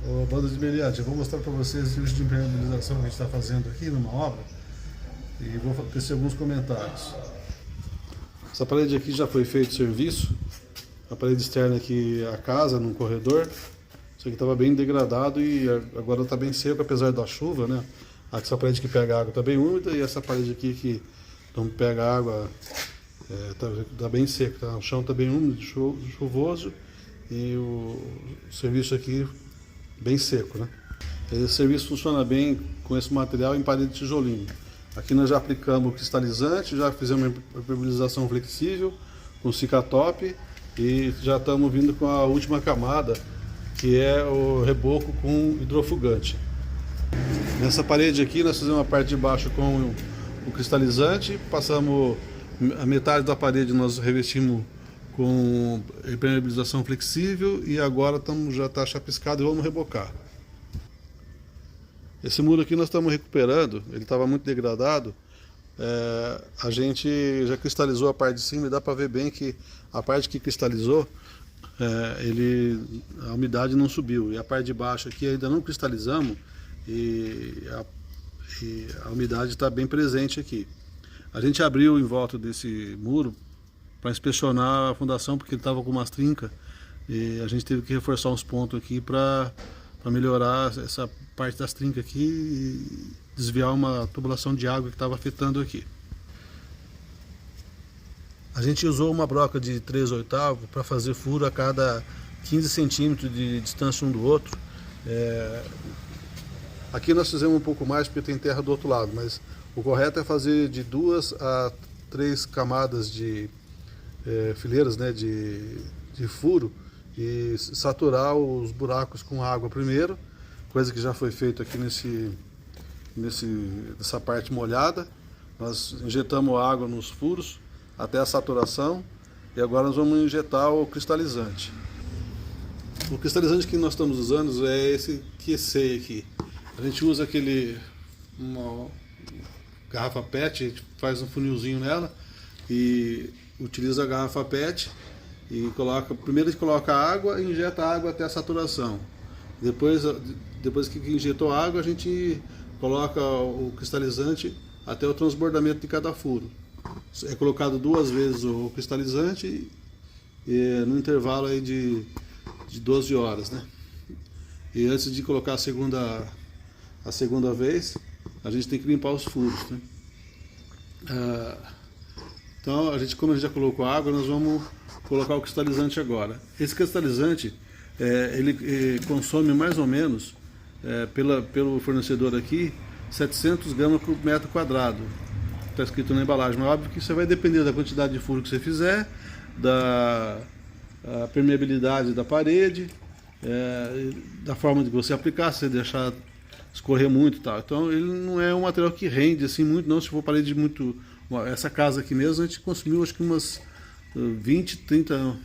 Ô, banda de meliante, eu vou mostrar para vocês o uso de impermeabilização que a gente está fazendo aqui numa obra e vou tecer alguns comentários. Essa parede aqui já foi feito serviço, a parede externa aqui, a casa, num corredor. Isso aqui estava bem degradado e agora está bem seco, apesar da chuva, né? Essa parede que pega água está bem úmida e essa parede aqui que não pega água tá bem seco, tá? O chão está bem úmido, chuvoso e o serviço aqui bem seco, né? Esse serviço funciona bem com esse material em parede de tijolinho. Aqui nós já aplicamos o cristalizante, já fizemos uma impermeabilização flexível com cicatop e já estamos vindo com a última camada, que é o reboco com hidrofugante. Nessa parede aqui nós fizemos a parte de baixo com o cristalizante, passamos a metade da parede, nós revestimos com impermeabilização flexível e agora já está chapiscado e vamos rebocar. Esse muro aqui nós estamos recuperando, ele estava muito degradado. A gente já cristalizou a parte de cima e dá para ver bem que a parte que cristalizou, a umidade não subiu. E a parte de baixo aqui ainda não cristalizamos e a umidade está bem presente aqui. A gente abriu em volta desse muro para inspecionar a fundação, porque ele estava com umas trincas e a gente teve que reforçar uns pontos aqui para melhorar essa parte das trincas aqui e desviar uma tubulação de água que estava afetando aqui. A gente usou uma broca de 3/8 para fazer furo a cada 15 centímetros de distância um do outro. Aqui nós fizemos um pouco mais porque tem terra do outro lado, mas o correto é fazer de 2 a 3 camadas de fileiras, né, de furo e saturar os buracos com água primeiro, coisa que já foi feito aqui nessa parte molhada. Nós injetamos água nos furos até a saturação e agora nós vamos injetar o cristalizante. O cristalizante que nós estamos usando é esse QC aqui. A gente usa uma garrafa PET, a gente faz um funilzinho nela e utiliza a garrafa PET e primeiro a gente coloca água e injeta a água até a saturação. Depois que injetou a água, a gente coloca o cristalizante até o transbordamento de cada furo. É colocado 2 vezes o cristalizante no intervalo aí de 12 horas, né? E antes de colocar a segunda vez, a gente tem que limpar os furos, né? Então, como a gente já colocou a água, nós vamos colocar o cristalizante agora. Esse cristalizante, ele consome mais ou menos, pelo fornecedor aqui, 700 gramas por metro quadrado. Está escrito na embalagem, mas óbvio que isso vai depender da quantidade de furo que você fizer, da permeabilidade da parede, da forma de você aplicar, se você deixar escorrer muito e tal. Então ele não é um material que rende assim muito, não. Se for parede muito... Essa casa aqui mesmo, a gente consumiu acho que umas 20, 30,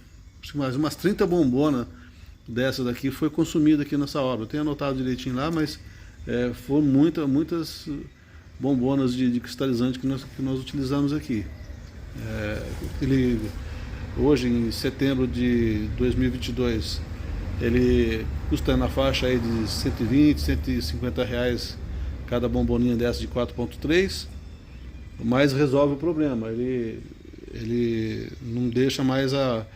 acho que mais, umas 30 bombonas dessa daqui foi consumida aqui nessa obra. Eu tenho anotado direitinho lá, mas foram muitas bombonas de cristalizante que nós utilizamos aqui. Hoje, em setembro de 2022, ele custa na faixa aí de 120, 150 reais cada bomboninha dessa de 4.3, mas resolve o problema. Ele não deixa mais a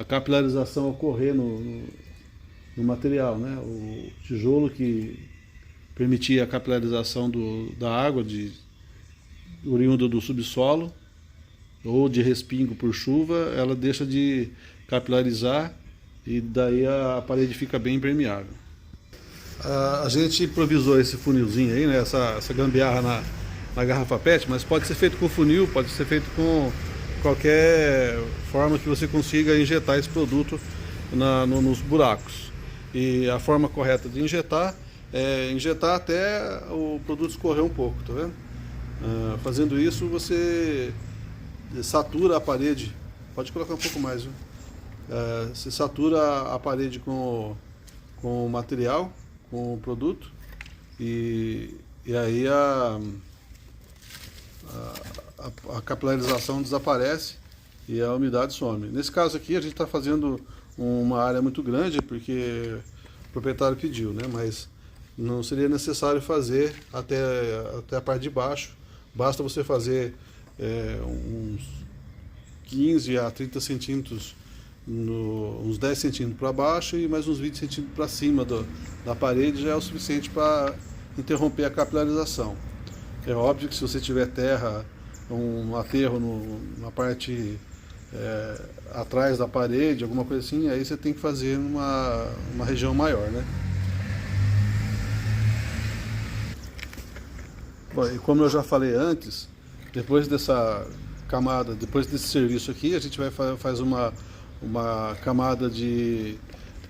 capilarização ocorrer no material, né? O tijolo que permitia a capilarização da água oriunda do subsolo ou de respingo por chuva, ela deixa de capilarizar e daí a parede fica bem impermeável. A gente improvisou esse funilzinho aí, né? Essa gambiarra na garrafa PET, mas pode ser feito com funil, pode ser feito com qualquer forma que você consiga injetar esse produto nos buracos. E a forma correta de injetar é injetar até o produto escorrer um pouco, tá vendo? Fazendo isso você satura a parede, pode colocar um pouco mais, viu? Você satura a parede com o material, com o produto e aí a capilarização desaparece e a umidade some. Nesse caso aqui a gente está fazendo uma área muito grande porque proprietário pediu, né? Mas não seria necessário fazer até a parte de baixo. Basta você fazer uns 15 a 30 centímetros, uns 10 centímetros para baixo e mais uns 20 centímetros para cima da parede, já é o suficiente para interromper a capilarização. É óbvio que se você tiver terra, um aterro na parte atrás da parede, alguma coisa assim, aí você tem que fazer uma região maior, né? Bom, e como eu já falei antes, depois dessa camada, depois desse serviço aqui, a gente faz uma camada de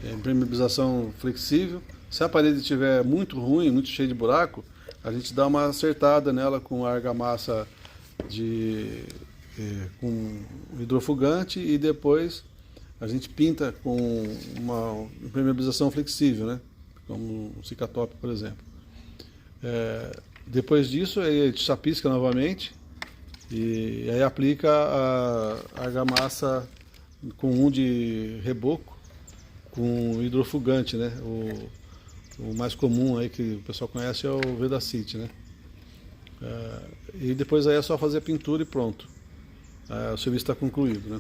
impermeabilização flexível. Se a parede estiver muito ruim, muito cheia de buraco, a gente dá uma acertada nela com argamassa com hidrofugante e depois a gente pinta com uma impermeabilização flexível, né? Como o Cicatop, por exemplo. Depois disso, aí a gente chapisca novamente e aí aplica a argamassa com de reboco com hidrofugante, né? O mais comum aí que o pessoal conhece é o Vedacity, né? E depois aí é só fazer a pintura e pronto. O serviço está concluído, né?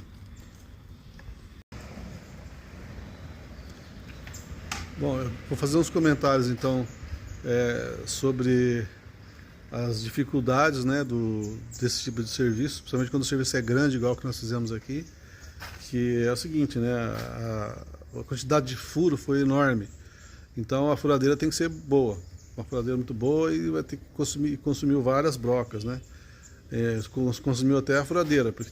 Bom, eu vou fazer uns comentários então sobre as dificuldades, né, desse tipo de serviço, principalmente quando o serviço é grande, igual o que nós fizemos aqui, que é o seguinte, né, a quantidade de furo foi enorme, então a furadeira tem que ser boa, uma furadeira muito boa e vai ter que consumir várias brocas, né, consumiu até a furadeira, porque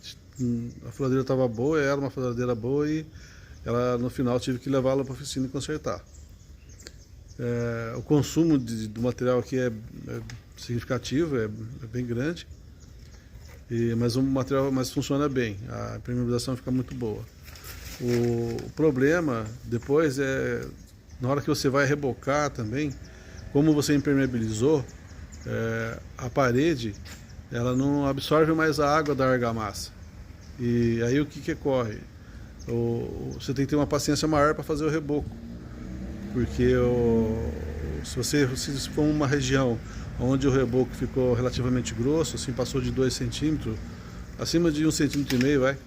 a furadeira estava boa, era uma furadeira boa e ela no final tive que levá-la para a oficina e consertar. O consumo do material aqui é significativo, é bem grande, mas o material funciona bem, a impermeabilização fica muito boa. O problema depois na hora que você vai rebocar também, como você impermeabilizou, a parede ela não absorve mais a água da argamassa, e aí o que ocorre? Você tem que ter uma paciência maior para fazer o reboco, porque se for uma região onde o reboco ficou relativamente grosso, assim, passou de 2 centímetros, acima de 1,5 cm,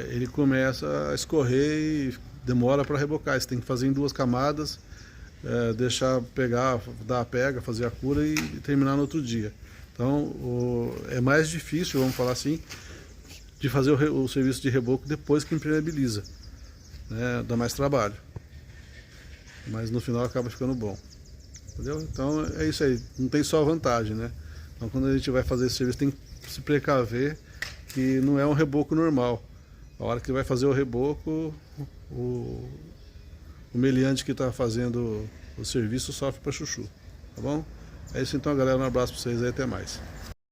ele começa a escorrer e demora para rebocar. Você tem que fazer em 2 camadas, deixar pegar, dar a pega, fazer a cura e terminar no outro dia. Então é mais difícil, vamos falar assim, de fazer o serviço de reboco depois que impermeabiliza, né? Dá mais trabalho, mas no final acaba ficando bom. Entendeu? Então é isso aí, não tem só vantagem, né? Então quando a gente vai fazer esse serviço tem que se precaver que não é um reboco normal. A hora que vai fazer o reboco, o meliante que está fazendo o serviço sofre para chuchu, tá bom? É isso então, galera, um abraço para vocês aí, até mais.